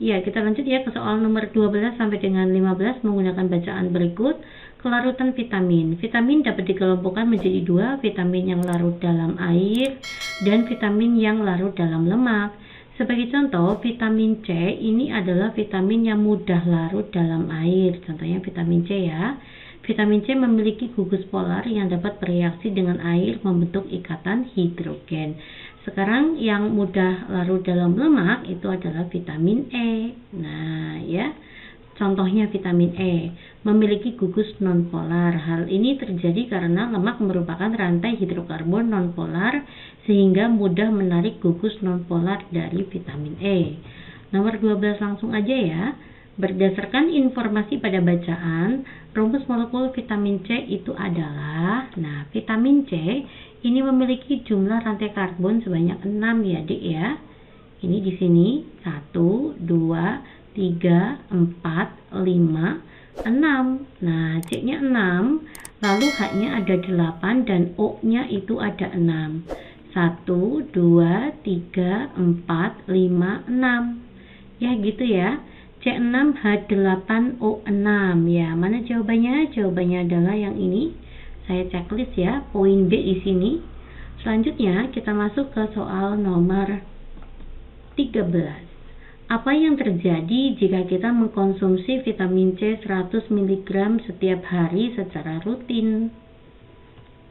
Ya, kita lanjut ya ke soal nomor 12 sampai dengan 15 menggunakan bacaan berikut. Kelarutan vitamin. Vitamin dapat dikelompokkan menjadi dua, vitamin yang larut dalam air dan vitamin yang larut dalam lemak. Sebagai contoh, vitamin C ini adalah vitamin yang mudah larut dalam air. Contohnya vitamin C ya. Vitamin C memiliki gugus polar yang dapat bereaksi dengan air membentuk ikatan hidrogen. Sekarang yang mudah larut dalam lemak itu adalah vitamin E. Nah, ya. Contohnya vitamin E memiliki gugus nonpolar. Hal ini terjadi karena lemak merupakan rantai hidrokarbon nonpolar sehingga mudah menarik gugus nonpolar dari vitamin E. Nomor 12 langsung aja ya. Berdasarkan informasi pada bacaan, rumus molekul vitamin C itu adalah, nah, vitamin C ini memiliki jumlah rantai karbon sebanyak 6 ya, Dik ya. Ini di sini 1, 2, 3, 4, 5, 6. Nah, C-nya 6, lalu H-nya ada 8 dan O-nya itu ada 6. 1, 2, 3, 4, 5, 6. Ya, gitu ya. C6H8O6 ya. Mana jawabannya? Jawabannya adalah yang ini. Saya checklist ya, poin B di sini. Selanjutnya kita masuk ke soal nomor 13. Apa yang terjadi jika kita mengkonsumsi vitamin C 100 mg setiap hari secara rutin?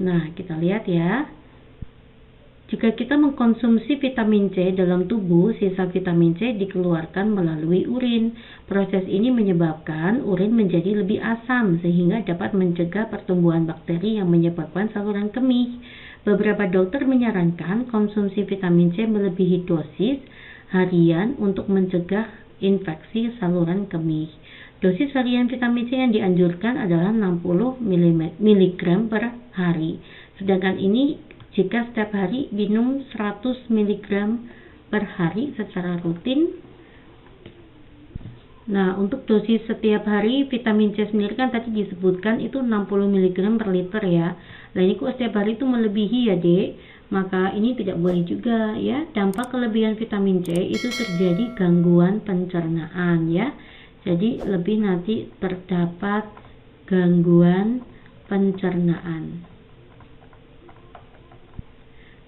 Nah, kita lihat ya. Jika kita mengkonsumsi vitamin C dalam tubuh, sisa vitamin C dikeluarkan melalui urin. Proses ini menyebabkan urin menjadi lebih asam sehingga dapat mencegah pertumbuhan bakteri yang menyebabkan saluran kemih. Beberapa dokter menyarankan konsumsi vitamin C melebihi dosis harian untuk mencegah infeksi saluran kemih. Dosis harian vitamin C yang dianjurkan adalah 60 mg per hari. Sedangkan ini jika setiap hari minum 100 mg per hari secara rutin. Nah, untuk dosis setiap hari vitamin C sendiri kan tadi disebutkan itu 60 mg per liter ya. Nah, ini kok setiap hari itu melebihi ya, Dek. Maka ini tidak boleh juga ya. Dampak kelebihan vitamin C itu terjadi gangguan pencernaan ya. Jadi lebih nanti terdapat gangguan pencernaan.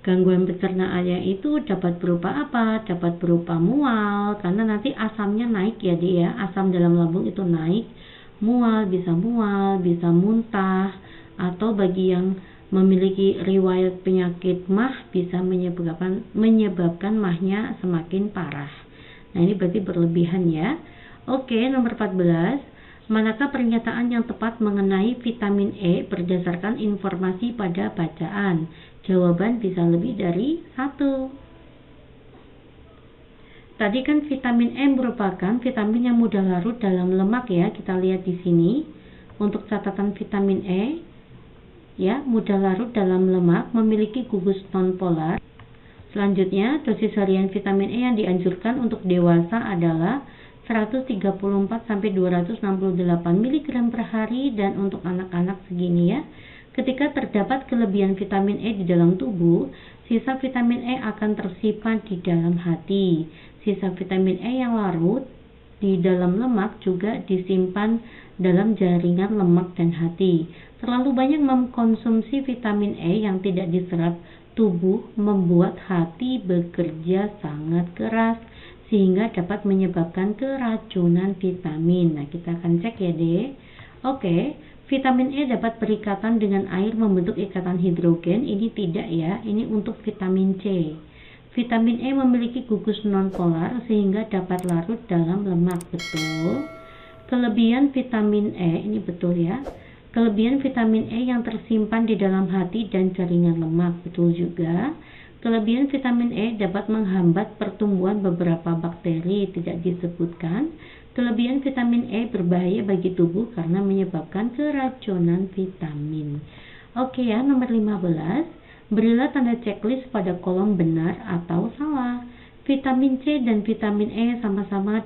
Gangguan pencernaannya itu dapat berupa apa? Dapat berupa mual, karena nanti asamnya naik ya dia. Asam dalam lambung itu naik, mual, bisa muntah, atau bagi yang memiliki riwayat penyakit MAH bisa menyebabkan MAH-nya semakin parah. Nah, ini berarti berlebihan ya. Oke, nomor 14. Manakah pernyataan yang tepat mengenai vitamin E berdasarkan informasi pada bacaan? Jawaban bisa lebih dari 1. Tadi kan vitamin E merupakan vitamin yang mudah larut dalam lemak ya. Kita lihat di sini. Untuk catatan vitamin E ya, mudah larut dalam lemak, memiliki gugus nonpolar. Selanjutnya, dosis harian vitamin E yang dianjurkan untuk dewasa adalah 134 sampai 268 mg per hari dan untuk anak-anak segini ya. Ketika terdapat kelebihan vitamin E di dalam tubuh, sisa vitamin E akan tersimpan di dalam hati. Sisa vitamin E yang larut di dalam lemak juga disimpan dalam jaringan lemak dan hati. Terlalu banyak mengkonsumsi vitamin E yang tidak diserap tubuh membuat hati bekerja sangat keras sehingga dapat menyebabkan keracunan vitamin. Nah, kita akan cek ya, Dek. Oke, vitamin E dapat berikatan dengan air membentuk ikatan hidrogen. Ini tidak ya, ini untuk vitamin C. Vitamin E memiliki gugus nonpolar sehingga dapat larut dalam lemak, betul. Kelebihan vitamin E, ini betul ya. Kelebihan vitamin E yang tersimpan di dalam hati dan jaringan lemak, betul juga. Kelebihan vitamin E dapat menghambat pertumbuhan beberapa bakteri, tidak disebutkan. Kelebihan vitamin E berbahaya bagi tubuh karena menyebabkan keracunan vitamin. Oke ya, nomor 15. Berilah tanda checklist pada kolom benar atau salah. Vitamin C dan vitamin E sama-sama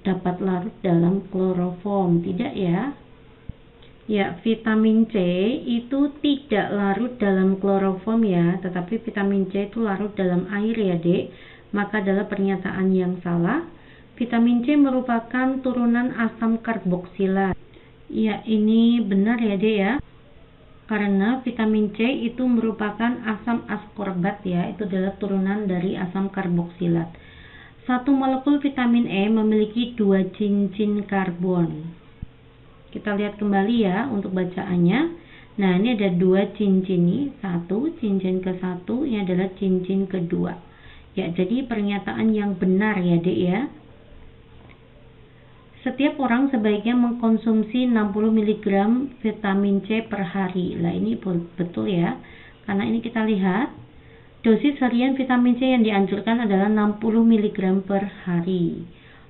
dapat larut dalam kloroform, tidak ya? Ya, vitamin C itu tidak larut dalam kloroform ya, tetapi vitamin C itu larut dalam air ya, Dek. Maka adalah pernyataan yang salah. Vitamin C merupakan turunan asam karboksilat. Ya, ini benar ya, Dek ya. Karena vitamin C itu merupakan asam askorbat ya, itu adalah turunan dari asam karboksilat. Satu molekul vitamin E memiliki 2 cincin karbon. Kita lihat kembali ya untuk bacaannya. Nah, ini ada 2 cincin nih, satu cincin ke satu, ini adalah cincin kedua. Ya, jadi pernyataan yang benar ya, Dek ya. Setiap orang sebaiknya mengkonsumsi 60 mg vitamin C per hari. Nah, ini betul ya. Karena ini kita lihat dosis harian vitamin C yang dianjurkan adalah 60 mg per hari.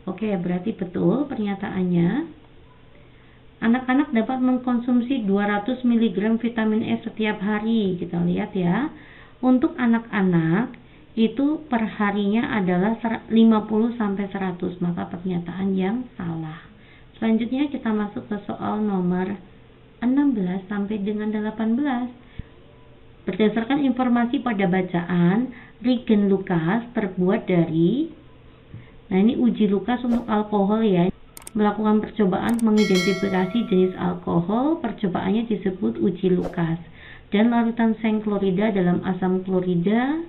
Oke, berarti betul pernyataannya. Anak-anak dapat mengkonsumsi 200 mg vitamin E setiap hari. Kita lihat ya. Untuk anak-anak itu perharinya adalah 50-100, maka pernyataan yang salah. Selanjutnya kita masuk ke soal nomor 16 sampai dengan 18. Berdasarkan informasi pada bacaan, reagen Lucas terbuat dari, nah ini uji Lucas untuk alkohol ya, melakukan percobaan mengidentifikasi jenis alkohol, percobaannya disebut uji Lucas, dan larutan seng klorida dalam asam klorida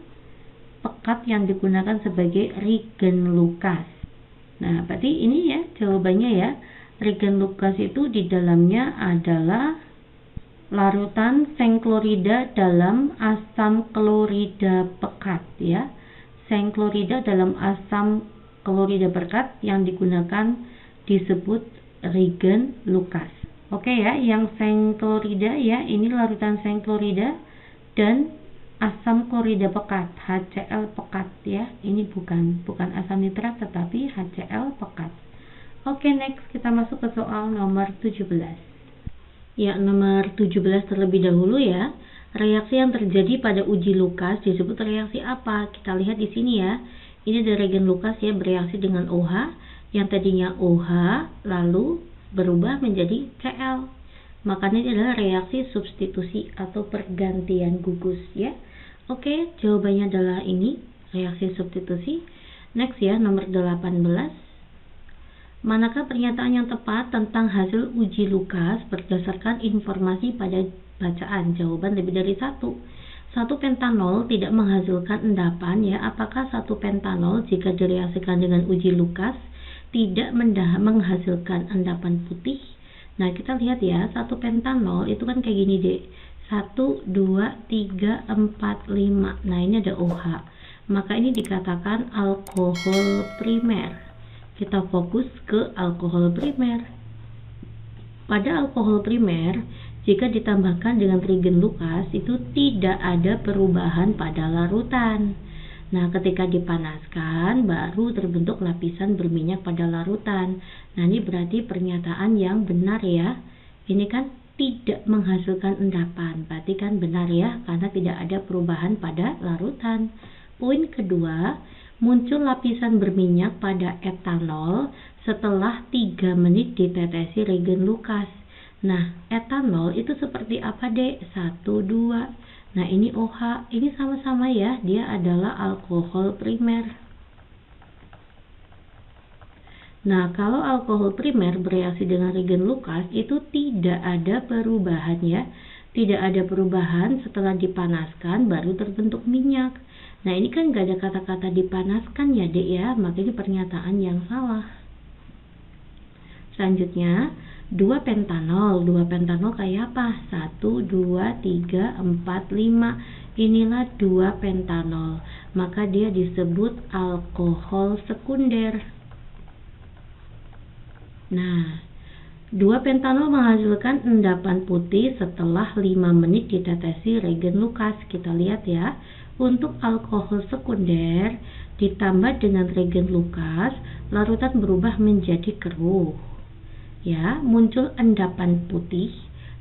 pekat yang digunakan sebagai reagen Lucas. Nah, berarti ini ya jawabannya ya. Reagen Lucas itu di dalamnya adalah larutan seng klorida dalam asam klorida pekat ya. Seng klorida dalam asam klorida pekat yang digunakan disebut reagen Lucas. Oke ya, yang seng klorida ya, ini larutan seng klorida dan asam klorida pekat, HCl pekat ya. Ini bukan asam nitrat tetapi HCl pekat. Oke, next kita masuk ke soal nomor 17. Ya, nomor 17 terlebih dahulu ya. Reaksi yang terjadi pada uji Lucas disebut reaksi apa? Kita lihat di sini ya. Ini ada reagen Lucas ya, bereaksi dengan OH yang tadinya OH lalu berubah menjadi Cl. Makanya ini adalah reaksi substitusi atau pergantian gugus ya. Oke, jawabannya adalah ini, reaksi substitusi. Next ya, nomor 18. Manakah pernyataan yang tepat tentang hasil uji Lucas berdasarkan informasi pada bacaan? Jawaban lebih dari satu. Satu pentanol tidak menghasilkan endapan ya. Apakah satu pentanol jika direaksikan dengan uji Lucas tidak menghasilkan endapan putih? Nah, kita lihat ya, satu pentanol itu kan kayak gini deh. 1, 2, 3, 4, 5. Nah, ini ada OH. Maka ini dikatakan alkohol primer. Kita fokus ke alkohol primer. Pada alkohol primer, jika ditambahkan dengan reagen Lucas, itu tidak ada perubahan pada larutan. Nah, ketika dipanaskan, baru terbentuk lapisan berminyak pada larutan. Nah, ini berarti pernyataan yang benar ya. Ini kan tidak menghasilkan endapan, berarti kan benar ya, karena tidak ada perubahan pada larutan. Poin kedua, muncul lapisan berminyak pada etanol setelah 3 menit ditetesi reagen Lucas. Nah, etanol itu seperti apa dek? 1, 2. Nah, ini OH, ini sama-sama ya, dia adalah alkohol primer. Nah, kalau alkohol primer bereaksi dengan reagen Lucas itu tidak ada perubahan ya. Tidak ada perubahan setelah dipanaskan baru terbentuk minyak. Nah, ini kan gak ada kata-kata dipanaskan ya dek ya, makanya pernyataan yang salah. Selanjutnya, 2 pentanol. 2 pentanol kayak apa? 1, 2, 3, 4, 5. Inilah 2 pentanol. Maka dia disebut alkohol sekunder. Nah, 2 pentanol menghasilkan endapan putih setelah 5 menit ditetesi reagen Lucas. Kita lihat ya, untuk alkohol sekunder ditambah dengan reagen Lucas, larutan berubah menjadi keruh. Ya, muncul endapan putih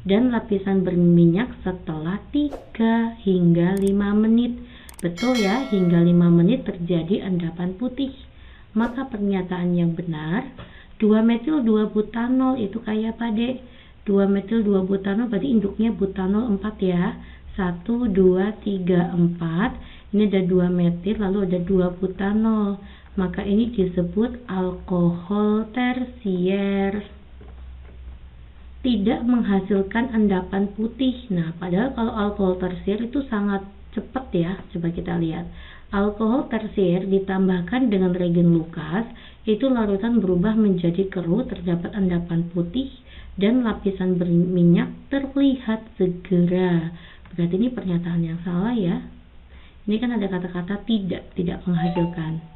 dan lapisan berminyak setelah 3 hingga 5 menit. Betul ya, hingga 5 menit terjadi endapan putih. Maka pernyataan yang benar, 2-metil 2-butanol itu kayak apa dek? 2-metil 2-butanol berarti induknya butanol 4 ya. 1, 2, 3, 4. Ini ada 2 metil lalu ada 2 butanol. maka ini disebut alkohol tersier. Tidak menghasilkan endapan putih. Nah, padahal kalau alkohol tersier itu sangat cepat ya. Coba kita lihat. Alkohol tersier ditambahkan dengan reagen Lucas, itu larutan berubah menjadi keruh, terdapat endapan putih, dan lapisan berminyak terlihat segera. Berarti ini pernyataan yang salah ya. Ini kan ada kata-kata tidak menghasilkan.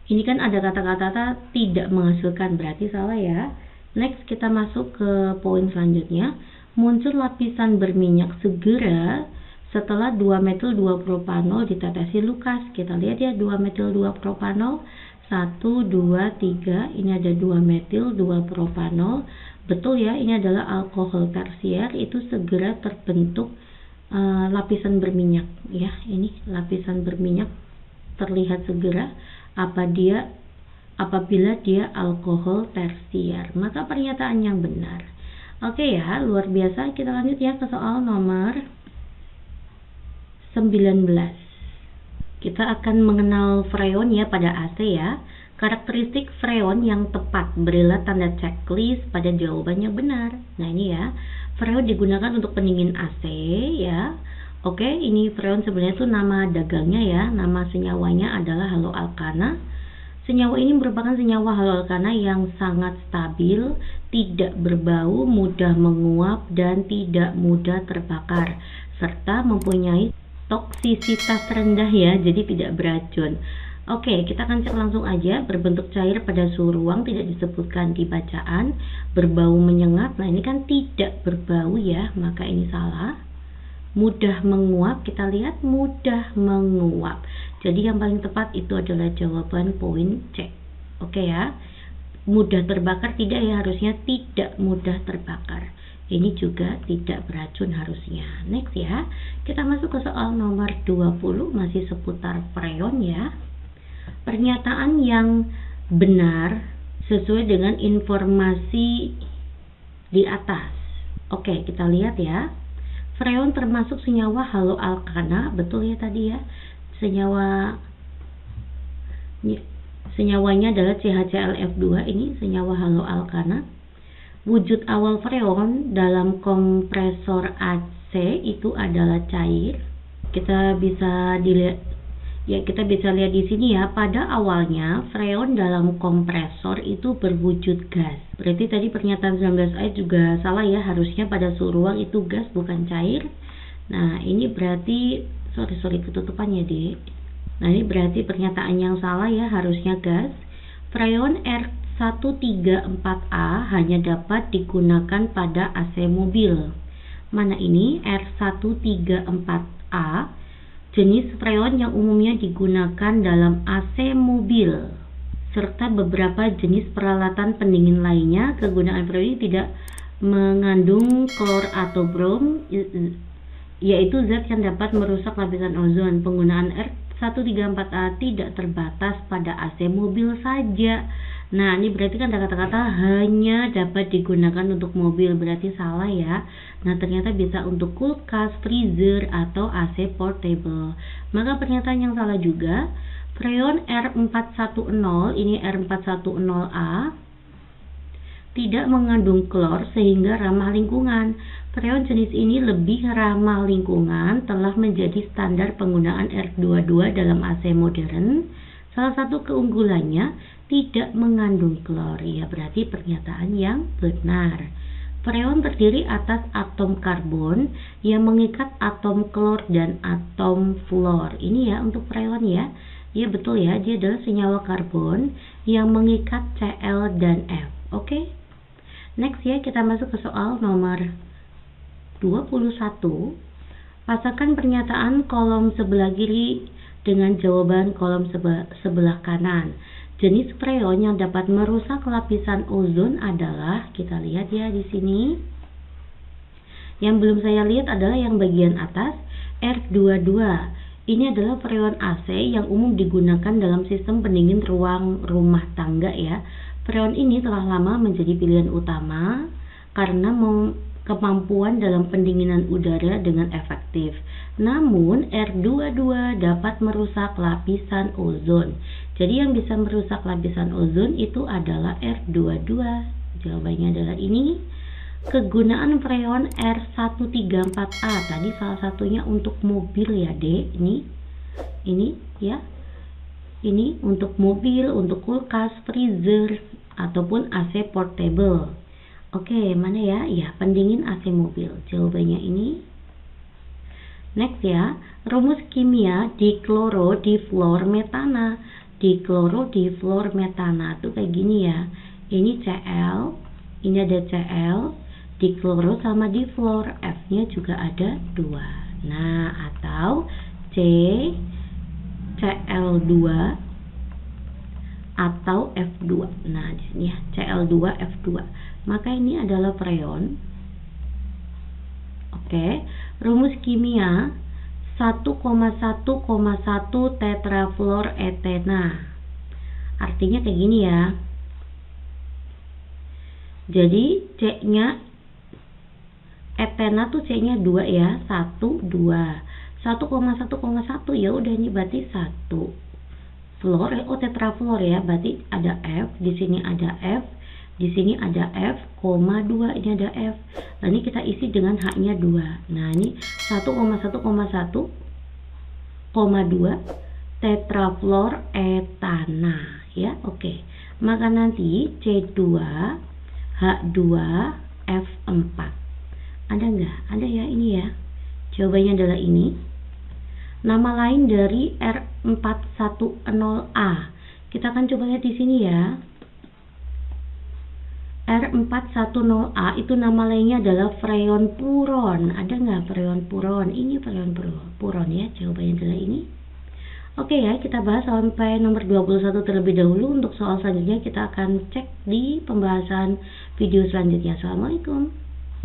Ini kan ada kata-kata tidak menghasilkan, berarti salah ya. Next, kita masuk ke poin selanjutnya. Muncul lapisan berminyak segera setelah 2-metil 2-propanol ditetesi Lucas. Kita lihat ya, 2-metil 2-propanol, 1, 2, 3. Ini ada 2-metil 2-propanol. Betul ya, ini adalah alkohol tersier, itu segera terbentuk lapisan berminyak ya. Ini lapisan berminyak terlihat segera apabila dia alkohol tersier. Maka pernyataan yang benar. Oke ya, luar biasa. Kita lanjut ya ke soal nomor 19. Kita akan mengenal freon ya pada AC ya. Karakteristik freon yang tepat, berilah tanda checklist pada jawaban yang benar. Nah ini ya, freon digunakan untuk pendingin AC ya. Oke, ini freon sebenarnya itu nama dagangnya ya. Nama senyawanya adalah haloalkana. Senyawa ini merupakan senyawa haloalkana yang sangat stabil, tidak berbau, mudah menguap, dan tidak mudah terbakar, serta mempunyai toksisitas rendah ya, jadi tidak beracun. Oke, kita akan cek langsung aja. Berbentuk cair pada suhu ruang, tidak disebutkan di bacaan. Berbau menyengat, nah ini kan tidak berbau ya, maka ini salah. Mudah menguap, kita lihat mudah menguap. Jadi yang paling tepat itu adalah jawaban poin C. Oke ya. Mudah terbakar tidak ya, harusnya tidak mudah terbakar. Ini juga tidak beracun harusnya. Next ya. Kita masuk ke soal nomor 20, masih seputar freon ya. Pernyataan yang benar sesuai dengan informasi di atas. Oke, kita lihat ya. Freon termasuk senyawa haloalkana, betul ya tadi ya. Senyawanya adalah CHClF2, ini senyawa haloalkana. Wujud awal freon dalam kompresor AC itu adalah cair. Kita bisa lihat di sini ya, pada awalnya freon dalam kompresor itu berwujud gas. Berarti tadi pernyataan 19A juga salah ya, harusnya pada suhu ruang itu gas bukan cair. Nah, ini berarti sorry ketutupannya, Dek. Nah, ini berarti pernyataan yang salah ya, harusnya gas. Freon R134A hanya dapat digunakan pada AC mobil. Mana ini? R134A jenis freon yang umumnya digunakan dalam AC mobil, serta beberapa jenis peralatan pendingin lainnya. Kegunaan freon ini tidak mengandung klor atau brom, yaitu zat yang dapat merusak lapisan ozon. Penggunaan R134A tidak terbatas pada AC mobil saja. Nah, ini berarti kan ada kata-kata hanya dapat digunakan untuk mobil, berarti salah ya. Nah, ternyata bisa untuk kulkas, freezer, atau AC portable. Maka pernyataan yang salah juga. Freon R410, ini R410A, tidak mengandung klor sehingga ramah lingkungan. Freon jenis ini lebih ramah lingkungan, telah menjadi standar penggunaan R22 dalam AC modern. Salah satu keunggulannya tidak mengandung klor, ya berarti pernyataan yang benar. Freon terdiri atas atom karbon yang mengikat atom klor dan atom fluor. Ini ya untuk freon ya. Ya betul ya, dia adalah senyawa karbon yang mengikat Cl dan F. Oke. Next ya, kita masuk ke soal nomor 21. Pasangkan pernyataan kolom sebelah kiri dengan jawaban kolom sebelah kanan. Jenis freon yang dapat merusak lapisan ozon adalah, kita lihat ya di sini. Yang belum saya lihat adalah yang bagian atas, R22. Ini adalah freon AC yang umum digunakan dalam sistem pendingin ruang rumah tangga ya. Freon ini telah lama menjadi pilihan utama karena kemampuan dalam pendinginan udara dengan efektif. Namun R22 dapat merusak lapisan ozon. Jadi yang bisa merusak lapisan ozon itu adalah R22. Jawabannya adalah ini. Kegunaan freon R134A tadi salah satunya untuk mobil ya, D. Ini ya. Ini untuk mobil, untuk kulkas, freezer ataupun AC portable. Oke, mana ya? Ya, pendingin AC mobil. Jawabannya ini. Next ya, rumus kimia diklorodifluormetana. Diklorodifluormetana itu kayak gini ya. Ini Cl, ini ada Cl, dikloro sama difluor, F-nya juga ada 2. Nah, atau Cl2 atau F2. Nah, di sini ya, Cl2F2. Maka ini adalah freon. Oke, rumus kimia 1,1,1 tetrafluoretena. Artinya kayak gini ya. Jadi C-nya etena tuh C-nya 2 ya, 1 2. 1,1,1 ya udah, ini berarti 1. Fluor, tetrafluor ya, berarti ada F, di sini ada F, di sini ada F, 2, ini ada F. Nah, ini kita isi dengan H-nya 2. Nah, ini 1,1,1,2 tetrafluoretana ya. Oke. Maka nanti C2H2F4. Ada nggak? Ada ya, ini ya. Jawabannya adalah ini. Nama lain dari R410A. Kita akan coba lihat di sini ya. R410A itu nama lainnya adalah freon puron. Ada nggak freon puron? Ini freon puron ya. Jawabannya adalah ini. Oke ya, kita bahas sampai nomor 21 terlebih dahulu. Untuk soal selanjutnya kita akan cek di pembahasan video selanjutnya. Assalamualaikum.